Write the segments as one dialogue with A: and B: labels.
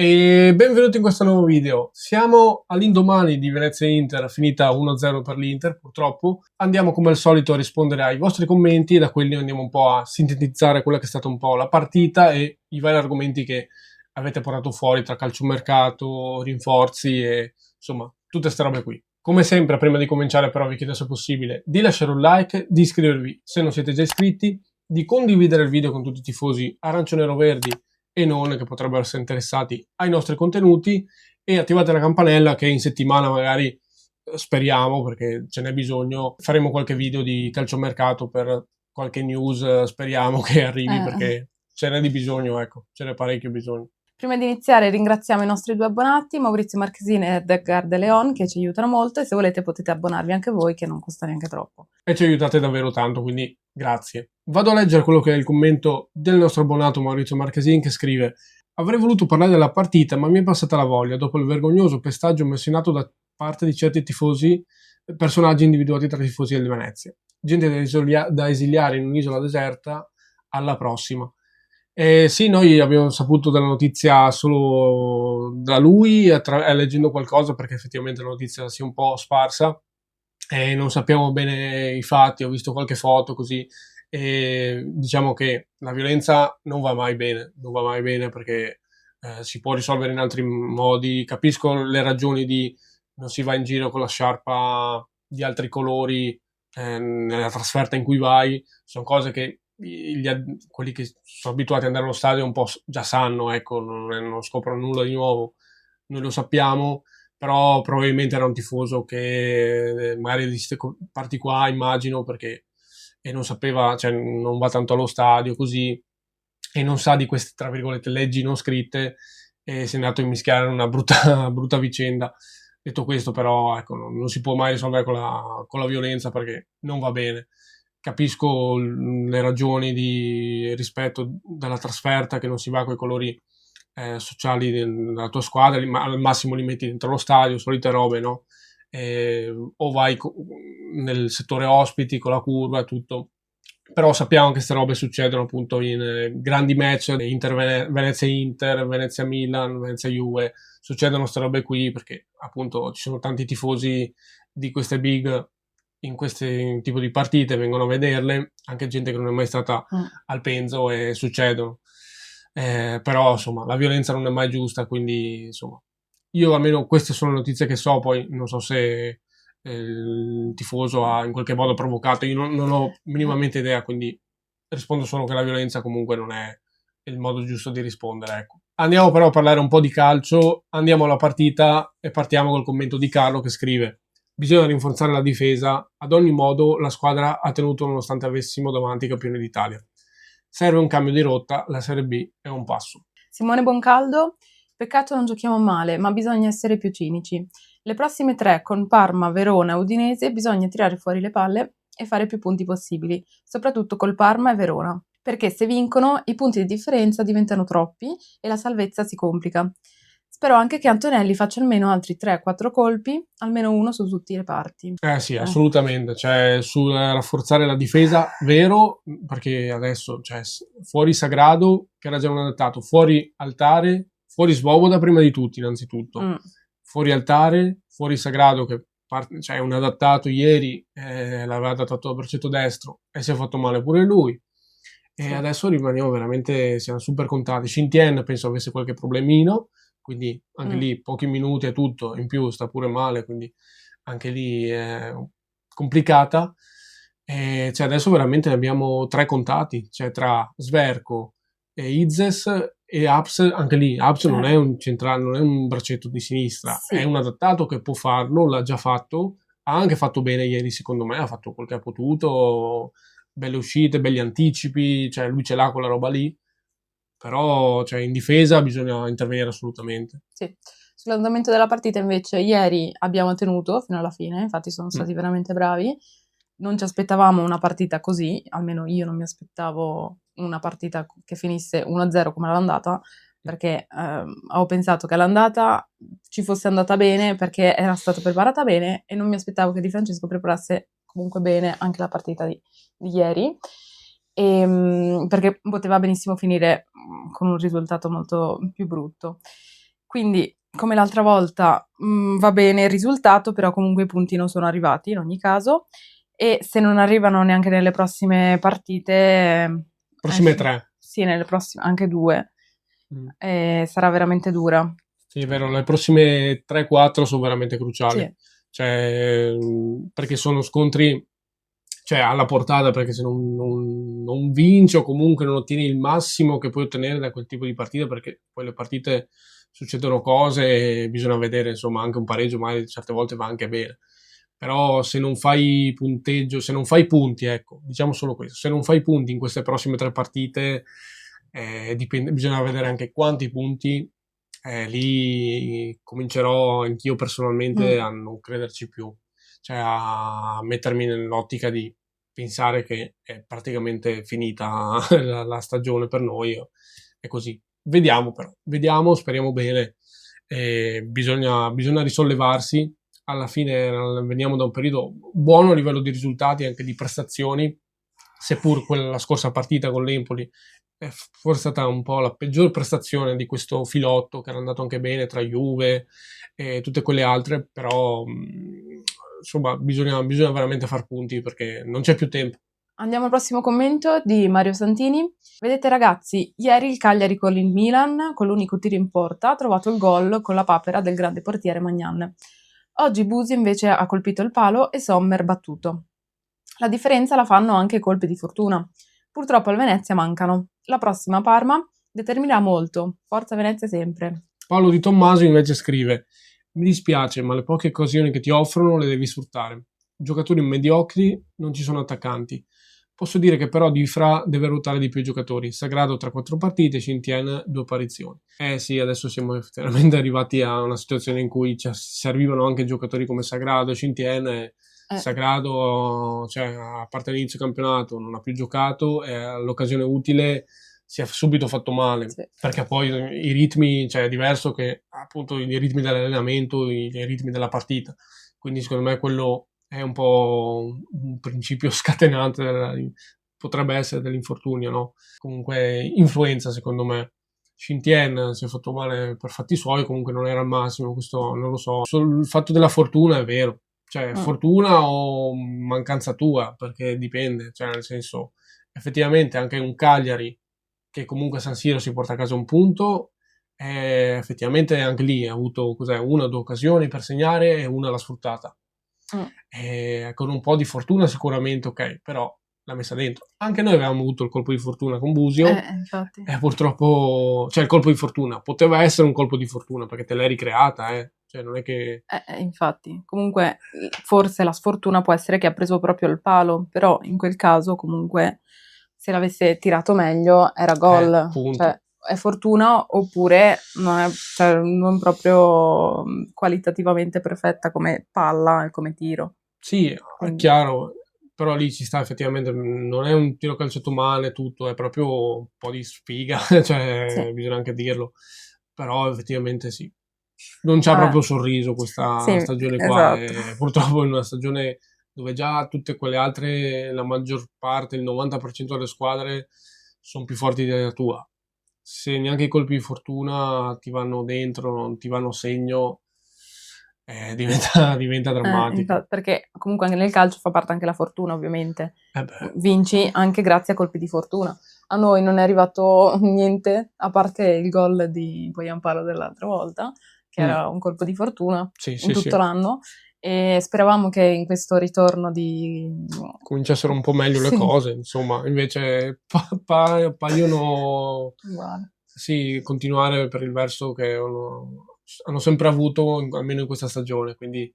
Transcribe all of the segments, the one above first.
A: E benvenuti in questo nuovo video. Siamo all'indomani di Venezia-Inter, finita 1-0 per l'Inter, purtroppo. Andiamo come al solito a rispondere ai vostri commenti e da quelli andiamo un po' a sintetizzare quella che è stata un po' la partita e i vari argomenti che avete portato fuori tra calciomercato, rinforzi e insomma tutte queste robe qui. Come sempre, prima di cominciare però vi chiedo se possibile di lasciare un like, di iscrivervi se non siete già iscritti, di condividere il video con tutti i tifosi arancione-verdi e non che potrebbero essere interessati ai nostri contenuti e attivate la campanella che in settimana magari speriamo, perché ce n'è bisogno, faremo qualche video di calciomercato per qualche news, speriamo che arrivi perché ce n'è di bisogno, ecco, ce n'è parecchio bisogno.
B: Prima di iniziare ringraziamo i nostri due abbonati, Maurizio Marchesini ed Edgar De Leon, che ci aiutano molto e se volete potete abbonarvi anche voi, che non costa neanche troppo.
A: E ci aiutate davvero tanto, quindi grazie. Vado a leggere quello che è il commento del nostro abbonato Maurizio Marchesini che scrive: avrei voluto parlare della partita, ma mi è passata la voglia dopo il vergognoso pestaggio messo in atto da parte di certi tifosi, personaggi individuati tra i tifosi del Venezia. Gente da esiliare in un'isola deserta, alla prossima. Sì, noi abbiamo saputo della notizia solo da lui, leggendo qualcosa, perché effettivamente la notizia si è un po' sparsa e non sappiamo bene i fatti, ho visto qualche foto così e diciamo che la violenza non va mai bene perché si può risolvere in altri modi. Capisco le ragioni di non si va in giro con la sciarpa di altri colori nella trasferta in cui vai, sono cose che quelli che sono abituati ad andare allo stadio un po' già sanno, ecco, non scoprono nulla di nuovo, noi lo sappiamo, però probabilmente era un tifoso che magari di queste parti qua, immagino, perché e non sapeva, cioè non va tanto allo stadio così e non sa di queste, tra virgolette, leggi non scritte e si è andato a mischiare in una brutta, brutta vicenda. Detto questo, però, ecco, non si può mai risolvere con la violenza perché non va bene. Capisco le ragioni di rispetto della trasferta, che non si va con i colori sociali della tua squadra, al massimo li metti dentro lo stadio, solite robe, no? O vai nel settore ospiti con la curva, tutto. Però sappiamo che queste robe succedono appunto in grandi match, Venezia-Inter, Venezia-Milan, Venezia-Juve, succedono queste robe qui perché appunto ci sono tanti tifosi di queste big in questi tipo di partite, vengono a vederle, anche gente che non è mai stata al Penzo e succedono. Però insomma la violenza non è mai giusta, quindi insomma io almeno queste sono notizie che so, poi non so se il tifoso ha in qualche modo provocato, io non ho minimamente idea, quindi rispondo solo che la violenza comunque non è il modo giusto di rispondere, ecco. Andiamo però a parlare un po' di calcio, andiamo alla partita e partiamo col commento di Carlo che scrive: bisogna rinforzare la difesa, ad ogni modo la squadra ha tenuto nonostante avessimo davanti i campioni d'Italia. Serve un cambio di rotta, la Serie B è un passo.
B: Simone Boncaldo: peccato non giochiamo male, ma bisogna essere più cinici. Le prossime 3 con Parma, Verona e Udinese bisogna tirare fuori le palle e fare più punti possibili, soprattutto col Parma e Verona, perché se vincono i punti di differenza diventano troppi e la salvezza si complica. Spero anche che Antonelli faccia almeno altri 3-4 colpi, almeno uno su tutti i reparti.
A: Sì, assolutamente, cioè sul rafforzare la difesa, vero, perché adesso cioè, fuori Sagrado, che era già un adattato, fuori Altare, fuori Svoboda prima di tutti, innanzitutto, fuori Altare, fuori Sagrado, che cioè, è un adattato ieri, l'aveva adattato a braccetto destro e si è fatto male pure lui. E adesso rimaniamo veramente, siamo super contati. Shintian penso avesse qualche problemino, quindi anche lì pochi minuti e tutto, in più sta pure male, quindi anche lì è complicata. E cioè adesso veramente ne abbiamo 3 contati, cioè tra Sverko e Izes e Abs, anche lì Abs non è un centrale, non è un braccetto di sinistra, è un adattato che può farlo, l'ha già fatto, ha anche fatto bene ieri secondo me, ha fatto quel che ha potuto, belle uscite, belli anticipi, cioè lui ce l'ha quella roba lì, però cioè, in difesa bisogna intervenire assolutamente.
B: Sì. Sull'andamento della partita invece ieri abbiamo tenuto fino alla fine, infatti sono stati veramente bravi, non ci aspettavamo una partita così, almeno io non mi aspettavo una partita che finisse 1-0 come era andata, perché avevo pensato che all'andata ci fosse andata bene perché era stata preparata bene e non mi aspettavo che Di Francesco preparasse comunque bene anche la partita di ieri, perché poteva benissimo finire con un risultato molto più brutto. Quindi, come l'altra volta, va bene il risultato, però comunque i punti non sono arrivati in ogni caso. E se non arrivano neanche nelle prossime partite,
A: Prossime 3.
B: sì, nelle prossime, anche 2, sarà veramente dura.
A: Sì, è vero, le prossime 3-4 sono veramente cruciali.
B: Sì.
A: Cioè, perché sono scontri, cioè, alla portata, perché se non vinci o comunque non ottieni il massimo che puoi ottenere da quel tipo di partita, perché poi le partite succedono cose e bisogna vedere, insomma, anche un pareggio magari certe volte va anche bene. Però se non fai punteggio, se non fai punti, ecco, diciamo solo questo, se non fai punti in queste prossime 3 partite, bisogna vedere anche quanti punti, lì comincerò anch'io personalmente a non crederci più, cioè a mettermi nell'ottica di pensare che è praticamente finita la stagione per noi, è così. Vediamo però, vediamo, speriamo bene, bisogna risollevarsi. Alla fine veniamo da un periodo buono a livello di risultati e anche di prestazioni, seppur la scorsa partita con l'Empoli è forse stata un po' la peggior prestazione di questo filotto, che era andato anche bene tra Juve e tutte quelle altre, però insomma bisogna veramente far punti perché non c'è più tempo.
B: Andiamo al prossimo commento di Mario Santini. Vedete ragazzi, ieri il Cagliari con il Milan, con l'unico tiro in porta, ha trovato il gol con la papera del grande portiere Magnan. Oggi Busi invece ha colpito il palo e Sommer battuto. La differenza la fanno anche i colpi di fortuna. Purtroppo al Venezia mancano. La prossima Parma determinerà molto. Forza Venezia sempre.
A: Paolo Di Tommaso invece scrive: mi dispiace, ma le poche occasioni che ti offrono le devi sfruttare. Giocatori mediocri, non ci sono attaccanti. Posso dire che però di Fra deve ruotare di più i giocatori. Sagrado tra 4 partite, Shintiene 2 apparizioni. Sì, adesso siamo effettivamente arrivati a una situazione in cui servivano anche giocatori come Sagrado e Shintiene. Sagrado, cioè, a parte l'inizio campionato, non ha più giocato e all'occasione utile si è subito fatto male, sì. Perché poi i ritmi, cioè è diverso che appunto i ritmi dell'allenamento, i ritmi della partita. Quindi secondo me quello è un po' un principio scatenante, potrebbe essere dell'infortunio, no? Comunque influenza secondo me. Shintiene si è fatto male per fatti suoi, comunque non era al massimo, questo non lo so. Il fatto della fortuna è vero, cioè fortuna o mancanza tua, perché dipende, cioè nel senso effettivamente anche un Cagliari che comunque a San Siro si porta a casa un punto, effettivamente anche lì ha avuto una o due occasioni per segnare e una l'ha sfruttata. Con un po' di fortuna sicuramente ok, però l'ha messa dentro. Anche noi avevamo avuto il colpo di fortuna con Busio, e purtroppo, cioè il colpo di fortuna poteva essere un colpo di fortuna perché te l'hai ricreata, cioè non è che...
B: infatti, comunque forse la sfortuna può essere che ha preso proprio il palo, però in quel caso comunque se l'avesse tirato meglio era gol, cioè è fortuna oppure non proprio qualitativamente perfetta come palla e come tiro.
A: Sì, quindi... è chiaro, però lì ci sta effettivamente, non è un tiro calciato male tutto, è proprio un po' di sfiga, cioè sì. Bisogna anche dirlo, però effettivamente sì, non c'ha proprio sorriso questa stagione qua,
B: esatto.
A: Purtroppo in una stagione dove già tutte quelle altre, la maggior parte, il 90% delle squadre sono più forti della tua. Se neanche i colpi di fortuna ti vanno dentro, non ti vanno segno, diventa drammatico.
B: Perché comunque anche nel calcio fa parte anche la fortuna, ovviamente. Vinci anche grazie a colpi di fortuna. A noi non è arrivato niente, a parte il gol di Poyampalo dell'altra volta, che era un colpo di fortuna in tutto l'anno. E speravamo che in questo ritorno
A: cominciassero un po' meglio le cose, insomma, invece paiono continuare per il verso che hanno sempre avuto, almeno in questa stagione, quindi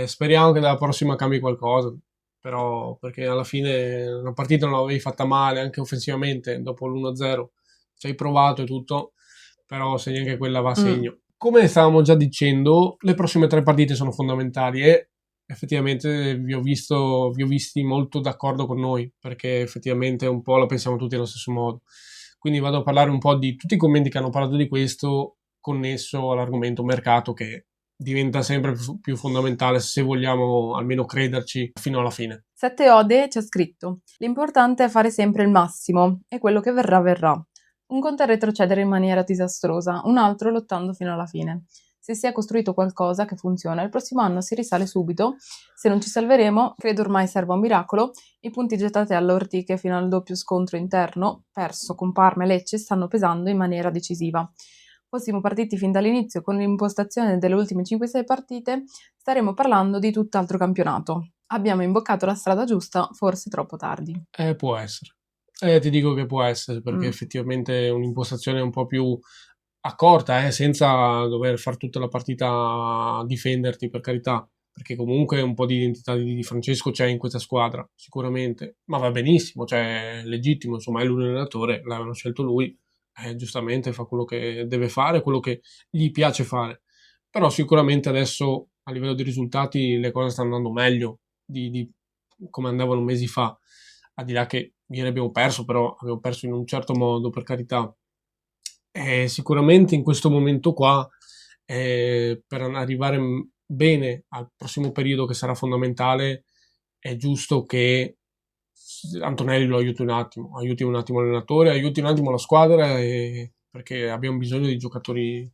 A: speriamo che dalla prossima cambi qualcosa, però perché alla fine una partita non l'avevi fatta male, anche offensivamente, dopo l'1-0 ci hai provato e tutto, però se neanche quella va a segno. Come stavamo già dicendo, le prossime 3 partite sono fondamentali e effettivamente vi ho visti molto d'accordo con noi, perché effettivamente un po' la pensiamo tutti allo stesso modo. Quindi vado a parlare un po' di tutti i commenti che hanno parlato di questo, connesso all'argomento mercato, che diventa sempre più fondamentale se vogliamo almeno crederci fino alla fine.
B: 7 ode c'è scritto: l'importante è fare sempre il massimo e quello che verrà verrà. Un conto è retrocedere in maniera disastrosa, un altro lottando fino alla fine. Se si è costruito qualcosa che funziona, il prossimo anno si risale subito. Se non ci salveremo, credo ormai serva un miracolo. I punti gettati alle ortiche fino al doppio scontro interno, perso con Parma e Lecce, stanno pesando in maniera decisiva. Fossimo partiti fin dall'inizio con l'impostazione delle ultime 5-6 partite, staremmo parlando di tutt'altro campionato. Abbiamo imboccato la strada giusta, forse troppo tardi.
A: Può essere. Ti dico che può essere, perché effettivamente un'impostazione un po' più accorta, senza dover fare tutta la partita a difenderti, per carità, perché comunque un po' di identità di Francesco c'è in questa squadra, sicuramente, ma va benissimo, cioè è legittimo, insomma è lui l'allenatore, l'avevano scelto lui, giustamente fa quello che deve fare, quello che gli piace fare, però sicuramente adesso a livello di risultati le cose stanno andando meglio di come andavano mesi fa, al di là che ieri abbiamo perso, però abbiamo perso in un certo modo, per carità. Sicuramente in questo momento qua, per arrivare bene al prossimo periodo che sarà fondamentale, è giusto che Antonelli lo aiuti un attimo l'allenatore, aiuti un attimo la squadra, perché abbiamo bisogno di giocatori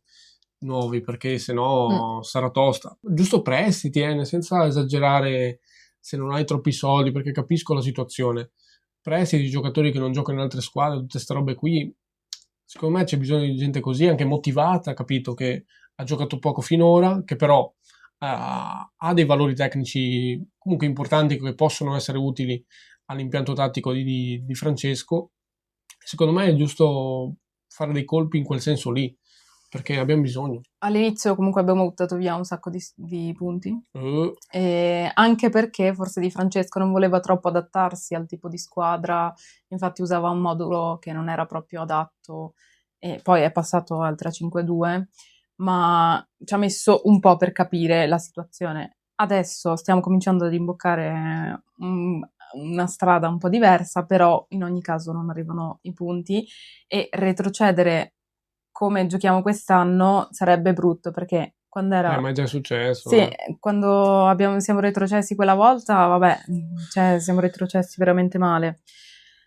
A: nuovi, perché sennò sarà tosta. Giusto prestiti, senza esagerare se non hai troppi soldi, perché capisco la situazione. Prestiti di giocatori che non giocano in altre squadre, tutte queste robe qui. Secondo me c'è bisogno di gente così, anche motivata, capito, che ha giocato poco finora, che però ha dei valori tecnici comunque importanti che possono essere utili all'impianto tattico di Francesco. Secondo me è giusto fare dei colpi in quel senso lì, perché abbiamo bisogno.
B: All'inizio comunque abbiamo buttato via un sacco di punti, e anche perché forse Di Francesco non voleva troppo adattarsi al tipo di squadra, infatti usava un modulo che non era proprio adatto e poi è passato al 3-5-2, ma ci ha messo un po' per capire la situazione. Adesso stiamo cominciando ad imboccare una strada un po' diversa, però in ogni caso non arrivano i punti e retrocedere come giochiamo quest'anno sarebbe brutto, perché quando era...
A: Ma è già successo.
B: Sì, quando siamo retrocessi quella volta, vabbè, cioè siamo retrocessi veramente male.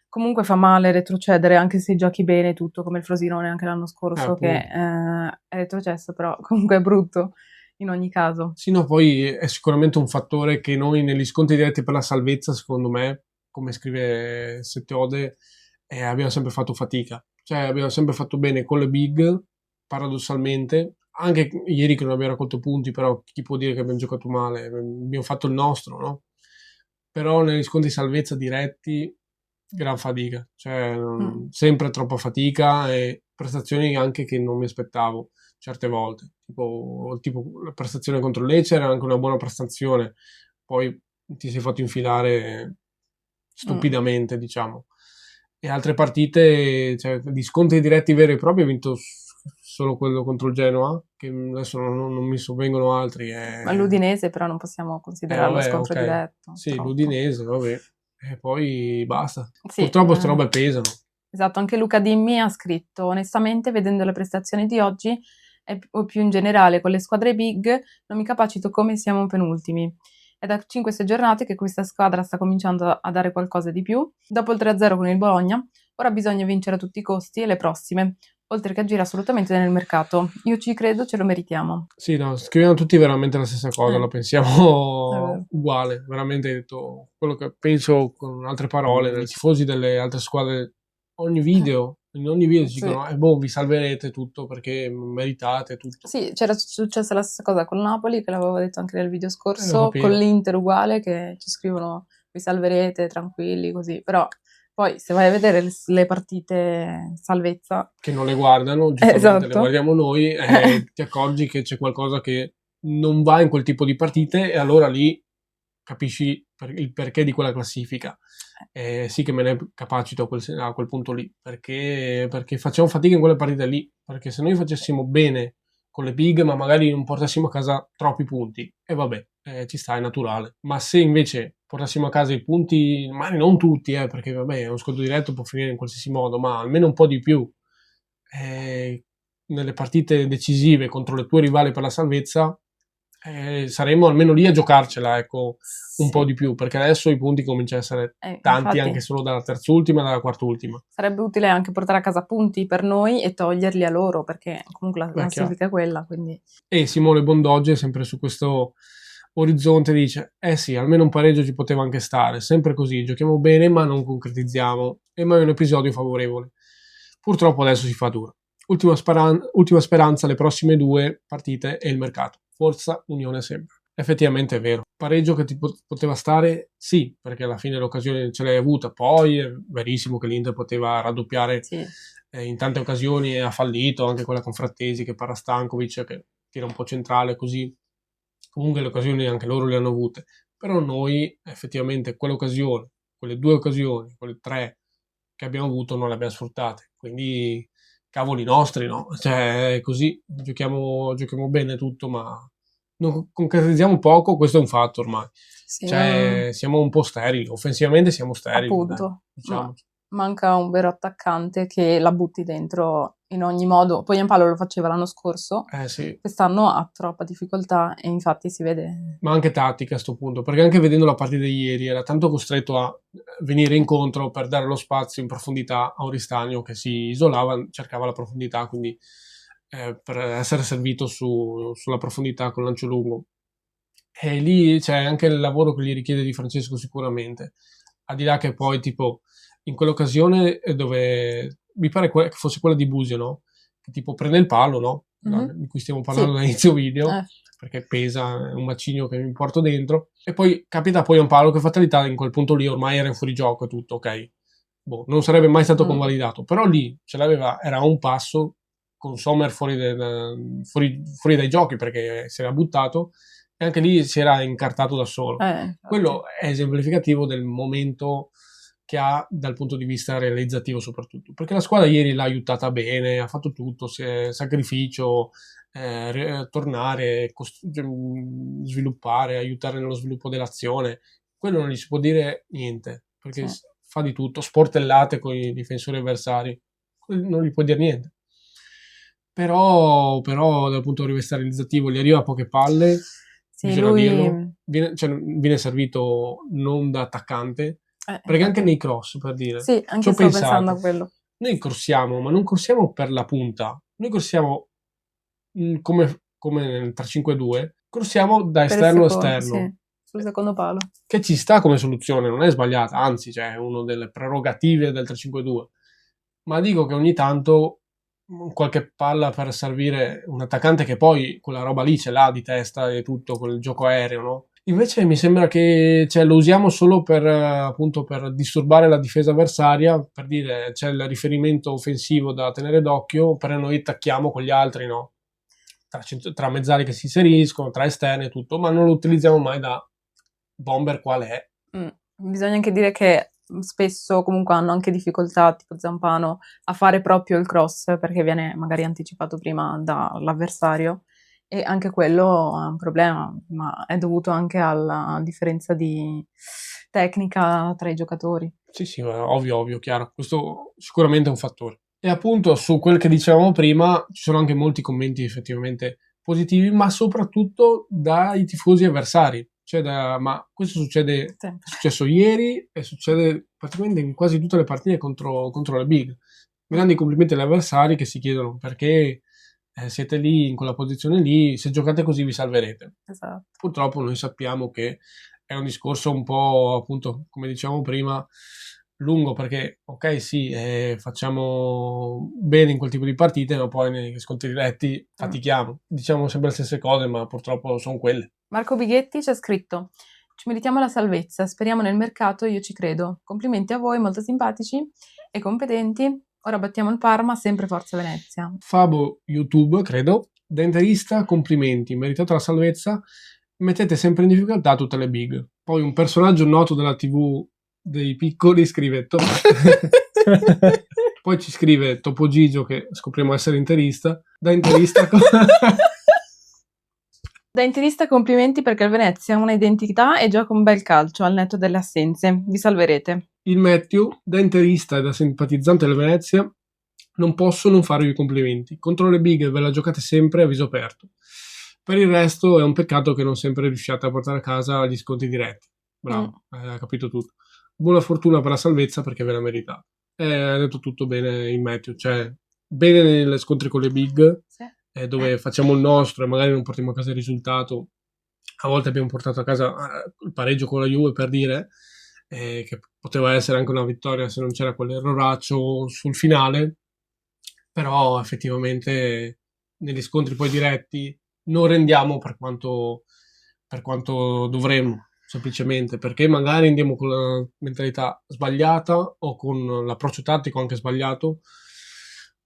B: Comunque fa male retrocedere, anche se giochi bene tutto, come il Frosinone anche l'anno scorso, che è retrocesso, però comunque è brutto in ogni caso.
A: Sì, no, poi è sicuramente un fattore che noi negli scontri diretti per la salvezza, secondo me, come scrive Setteode, abbiamo sempre fatto fatica. Cioè abbiamo sempre fatto bene con le big, paradossalmente, anche ieri che non abbiamo raccolto punti, però chi può dire che abbiamo giocato male? Abbiamo fatto il nostro, no? Però negli scontri di salvezza diretti, gran fatica, cioè sempre troppa fatica e prestazioni anche che non mi aspettavo certe volte, tipo la prestazione contro il Lecce era anche una buona prestazione, poi ti sei fatto infilare stupidamente, diciamo. E altre partite, cioè di scontri diretti veri e propri, ho vinto solo quello contro il Genoa, che adesso non mi sovvengono altri.
B: Ma l'Udinese però non possiamo considerarlo
A: Vabbè,
B: scontro
A: ok.
B: diretto.
A: Sì,
B: troppo.
A: l'Udinese, vabbè. E poi basta.
B: Sì,
A: Purtroppo queste robe pesano.
B: Esatto, anche Luca Dimmi ha scritto: onestamente, vedendo le prestazioni di oggi, o più in generale con le squadre big, non mi capacito come siamo penultimi. È da 5-6 giornate che questa squadra sta cominciando a dare qualcosa di più. Dopo il 3-0 con il Bologna, ora bisogna vincere a tutti i costi e le prossime, oltre che agire assolutamente nel mercato. Io ci credo, ce lo meritiamo.
A: Sì, no, scriviamo tutti veramente la stessa cosa, la pensiamo uguale, veramente detto quello che penso con altre parole, i tifosi delle altre squadre, in ogni video ci dicono, vi salverete tutto perché meritate tutto.
B: Sì, c'era successa la stessa cosa con Napoli, che l'avevo detto anche nel video scorso, con l'Inter uguale, che ci scrivono vi salverete, tranquilli, così, però poi se vai a vedere le partite salvezza...
A: Che non le guardano, giustamente le guardiamo noi, ti accorgi che c'è qualcosa che non va in quel tipo di partite e allora lì capisci il perché di quella classifica. Sì che me ne capacito a quel punto lì, perché facciamo fatica in quelle partite lì, perché se noi facessimo bene con le big ma magari non portassimo a casa troppi punti, e vabbè, ci sta, è naturale. Ma se invece portassimo a casa i punti, magari non tutti, perché vabbè, uno scontro diretto può finire in qualsiasi modo, ma almeno un po' di più, nelle partite decisive contro le tue rivali per la salvezza, saremo almeno lì a giocarcela, ecco, un
B: Sì.
A: po' di più, perché adesso i punti cominciano a essere tanti,
B: Infatti,
A: anche solo dalla terzultima e dalla quartultima.
B: sarebbe utile anche portare a casa punti per noi e toglierli a loro, perché comunque la
A: Beh, chiaro.
B: classifica è quella, quindi...
A: E Simone Bondoggi è sempre su questo orizzonte, dice, sì, almeno un pareggio ci poteva anche stare, sempre così, giochiamo bene ma non concretizziamo, e mai un episodio favorevole. Purtroppo adesso si fa duro. Ultima speranza, le prossime 2 partite e il mercato. Forza Unione sempre. Effettivamente è vero. Pareggio che ti poteva stare? Sì, perché alla fine l'occasione ce l'hai avuta. Poi è verissimo che l'Inter poteva raddoppiare
B: Sì.
A: in tante occasioni e ha fallito, anche quella con Frattesi che para Stankovic, che tira un po' centrale così. Comunque le occasioni anche loro le hanno avute. Però noi effettivamente quell'occasione, quelle 2 occasioni, quelle 3 che abbiamo avuto non le abbiamo sfruttate. Quindi cavoli nostri, no? Cioè, così giochiamo bene tutto, ma non concretizziamo poco, questo è un fatto ormai.
B: Sì,
A: Cioè, siamo un po' sterili, offensivamente siamo sterili, dai,
B: appunto,
A: diciamo.
B: manca un vero attaccante che la butti dentro in ogni modo. Poi Giampaolo lo faceva l'anno scorso,
A: Sì,
B: quest'anno ha troppa difficoltà e infatti si vede.
A: ma anche tattica a sto punto, perché anche vedendo la partita di ieri era tanto costretto a venire incontro per dare lo spazio in profondità a Oristagno che si isolava, cercava la profondità, quindi per essere servito sulla profondità con lancio lungo. E lì c'è anche il lavoro che gli richiede Di Francesco sicuramente, al di là che poi tipo in quell'occasione dove mi pare che fosse quella di Busio, no? Che tipo prende il palo, no? Di cui stiamo parlando
B: Sì.
A: dall'inizio video, perché pesa, è un macigno che mi porto dentro, e poi capita poi un palo che fatalità in quel punto lì ormai era in fuorigioco e tutto, ok? Boh, non sarebbe mai stato convalidato, però lì ce l'aveva, era a un passo con Sommer fuori dai giochi perché si era buttato e anche lì si era incartato da solo. Quello è esemplificativo del momento che ha dal punto di vista realizzativo soprattutto, perché la squadra ieri l'ha aiutata bene, ha fatto tutto, sacrificio, tornare, sviluppare, aiutare nello sviluppo dell'azione. Quello non gli si può dire niente, perché fa di tutto, sportellate con i difensori avversari, non gli puoi dire niente. Però dal punto di vista realizzativo gli arriva a poche palle, bisogna dirlo, viene servito non da attaccante, perché anche nei cross, per dire,
B: sì, anche sto pensando a quello.
A: Noi corsiamo, ma non corsiamo per la punta, noi corsiamo come nel 3-5-2, corsiamo da esterno a esterno.
B: Sì, sul secondo palo.
A: Che ci sta come soluzione, non è sbagliata, anzi, cioè, è una delle prerogative del 3-5-2. Ma dico che ogni tanto qualche palla per servire un attaccante che poi quella roba lì ce l'ha di testa e tutto, con il gioco aereo, no? Invece mi sembra che lo usiamo solo per appunto per disturbare la difesa avversaria, per dire c'è il riferimento offensivo da tenere d'occhio, però noi attacchiamo con gli altri, no? Tra mezzali che si inseriscono, tra esterni e tutto, ma non lo utilizziamo mai da bomber qual è.
B: Bisogna anche dire che spesso comunque hanno anche difficoltà, tipo Zampano, a fare proprio il cross perché viene magari anticipato prima dall'avversario e anche quello è un problema, ma è dovuto anche alla differenza di tecnica tra i giocatori.
A: Sì, ovvio, chiaro. Questo sicuramente è un fattore. E appunto su quel che dicevamo prima ci sono anche molti commenti effettivamente positivi, ma soprattutto dai tifosi avversari. Ma questo è successo ieri e succede praticamente in quasi tutte le partite contro le big. Grandi complimenti agli avversari che si chiedono perché siete lì in quella posizione lì, se giocate così vi salverete.
B: Esatto.
A: Purtroppo noi sappiamo che è un discorso un po', appunto, come dicevamo prima, lungo perché, ok, sì, facciamo bene in quel tipo di partite, ma poi nei scontri diretti fatichiamo. Diciamo sempre le stesse cose, ma purtroppo sono quelle.
B: Marco Bighetti ci ha scritto: ci meritiamo la salvezza, speriamo nel mercato, io ci credo. Complimenti a voi, molto simpatici e competenti. Ora battiamo il Parma, sempre Forza Venezia.
A: Fabo YouTube, credo. Da interista, complimenti, meritato la salvezza. Mettete sempre in difficoltà tutte le big. Poi un personaggio noto della TV dei piccoli scrive poi ci scrive Topo Gigio, che scopriamo essere interista. Da interista
B: Da interista complimenti perché il Venezia ha una identità e gioca un bel calcio al netto delle assenze. Vi salverete.
A: Il Matthew, da interista e da simpatizzante del Venezia, non posso non farvi i complimenti. Contro le big ve la giocate sempre a viso aperto. Per il resto è un peccato che non sempre riusciate a portare a casa gli sconti diretti. Bravo, ha capito tutto. Buona fortuna per la salvezza perché ve la meritate. Ha detto tutto bene in Matthew, cioè bene nelle scontri con le big,
B: Sì.
A: dove facciamo il nostro e magari non portiamo a casa il risultato. A volte abbiamo portato a casa il pareggio con la Juve, per dire, che poteva essere anche una vittoria se non c'era quell'erroraccio sul finale, però effettivamente negli scontri poi diretti non rendiamo per quanto dovremmo, semplicemente perché magari andiamo con la mentalità sbagliata o con l'approccio tattico anche sbagliato,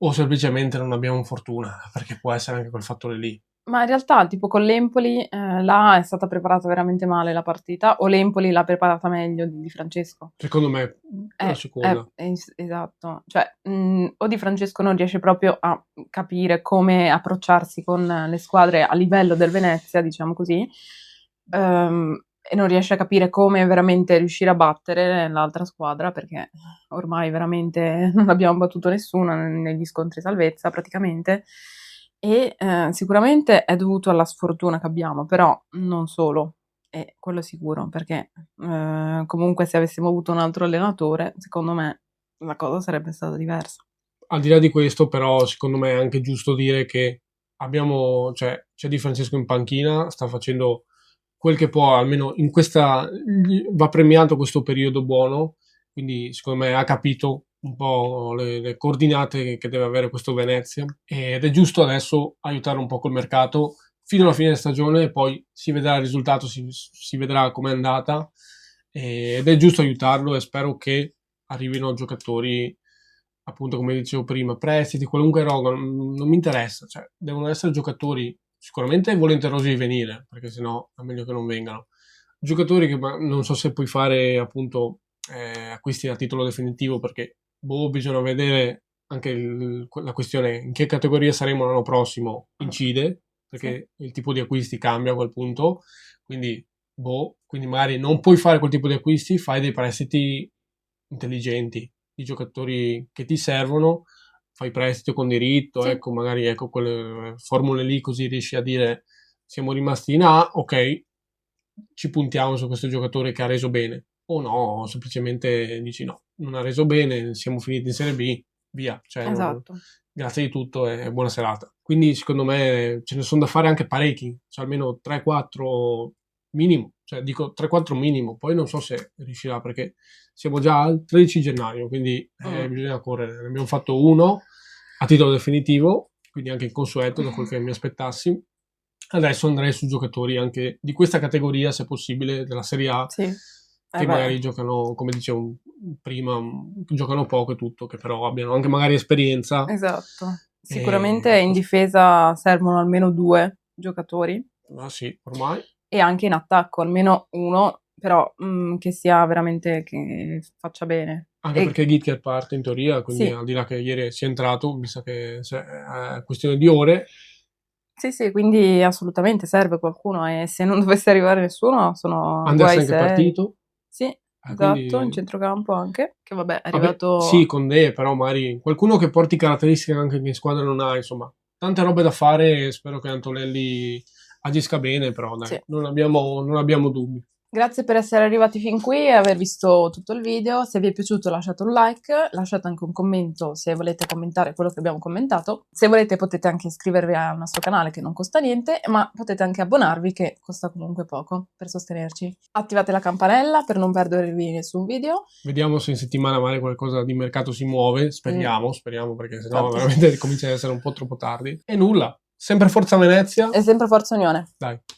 A: o semplicemente non abbiamo fortuna, perché può essere anche quel fattore lì.
B: Ma in realtà, tipo con l'Empoli, là è stata preparata veramente male la partita, o l'Empoli l'ha preparata meglio di Francesco?
A: Secondo me la seconda.
B: Esatto. Cioè, o Di Francesco non riesce proprio a capire come approcciarsi con le squadre a livello del Venezia, diciamo così, e non riesce a capire come veramente riuscire a battere l'altra squadra, perché ormai veramente non abbiamo battuto nessuno negli scontri salvezza praticamente. E sicuramente è dovuto alla sfortuna che abbiamo, però non solo, e quello è sicuro, perché comunque se avessimo avuto un altro allenatore, secondo me la cosa sarebbe stata diversa.
A: Al di là di questo, però, secondo me è anche giusto dire che c'è Di Francesco in panchina, sta facendo quel che può, almeno in questa, va premiato questo periodo buono, quindi secondo me ha capito un po' le coordinate che deve avere questo Venezia, ed è giusto adesso aiutare un po' col mercato fino alla fine della stagione e poi si vedrà il risultato, si vedrà com'è andata, ed è giusto aiutarlo e spero che arrivino giocatori, appunto come dicevo prima, prestiti, qualunque roba, non mi interessa, cioè devono essere giocatori sicuramente volenterosi di venire, perché sennò è meglio che non vengano. Giocatori che non so se puoi fare appunto acquisti a titolo definitivo, perché bisogna vedere anche la questione in che categoria saremo l'anno prossimo incide, perché il tipo di acquisti cambia a quel punto, quindi quindi magari non puoi fare quel tipo di acquisti, fai dei prestiti intelligenti, di giocatori che ti servono, fai prestito con diritto,
B: Sì.
A: ecco, magari ecco quelle formule lì, così riesci a dire siamo rimasti in A, ok, ci puntiamo su questo giocatore che ha reso bene, o no, semplicemente dici no, non ha reso bene, siamo finiti in Serie B, via, cioè
B: Esatto.
A: grazie di tutto e buona serata. Quindi secondo me ce ne sono da fare anche parecchi, cioè almeno 3-4 minimo, cioè dico 3-4 minimo, poi non so se riuscirà perché siamo già al 13 gennaio, quindi bisogna correre. Ne abbiamo fatto uno a titolo definitivo, quindi anche inconsueto da quel che mi aspettassi. Adesso andrei su giocatori anche di questa categoria, se possibile, della Serie A,
B: Sì.
A: che magari giocano, come dicevo prima, giocano poco e tutto, che però abbiano anche magari esperienza.
B: Esatto. Sicuramente in difesa servono almeno 2 giocatori.
A: Ah sì, ormai.
B: E anche in attacco, almeno uno, però che sia veramente, che faccia bene.
A: Anche perché Ghittler parte in teoria, quindi
B: Sì.
A: al di là che ieri sia entrato, mi sa che è questione di ore.
B: Sì, quindi assolutamente serve qualcuno e se non dovesse arrivare nessuno sono guai
A: Andersen che è
B: seri.
A: partito.
B: Sì, esatto,
A: Quindi
B: in centrocampo anche, che vabbè è arrivato...
A: sì, con De, però magari qualcuno che porti caratteristiche anche che in squadra non ha, insomma, tante robe da fare, spero che Antonelli agisca bene, però dai,
B: Sì.
A: non abbiamo dubbi.
B: Grazie per essere arrivati fin qui e aver visto tutto il video. Se vi è piaciuto lasciate un like, lasciate anche un commento se volete commentare quello che abbiamo commentato. Se volete potete anche iscrivervi al nostro canale che non costa niente, ma potete anche abbonarvi che costa comunque poco per sostenerci. Attivate la campanella per non perdervi nessun video.
A: Vediamo se in settimana magari qualcosa di mercato si muove, speriamo perché sennò veramente comincia ad essere un po' troppo tardi. E nulla, sempre Forza Venezia.
B: E sempre Forza Unione.
A: Dai.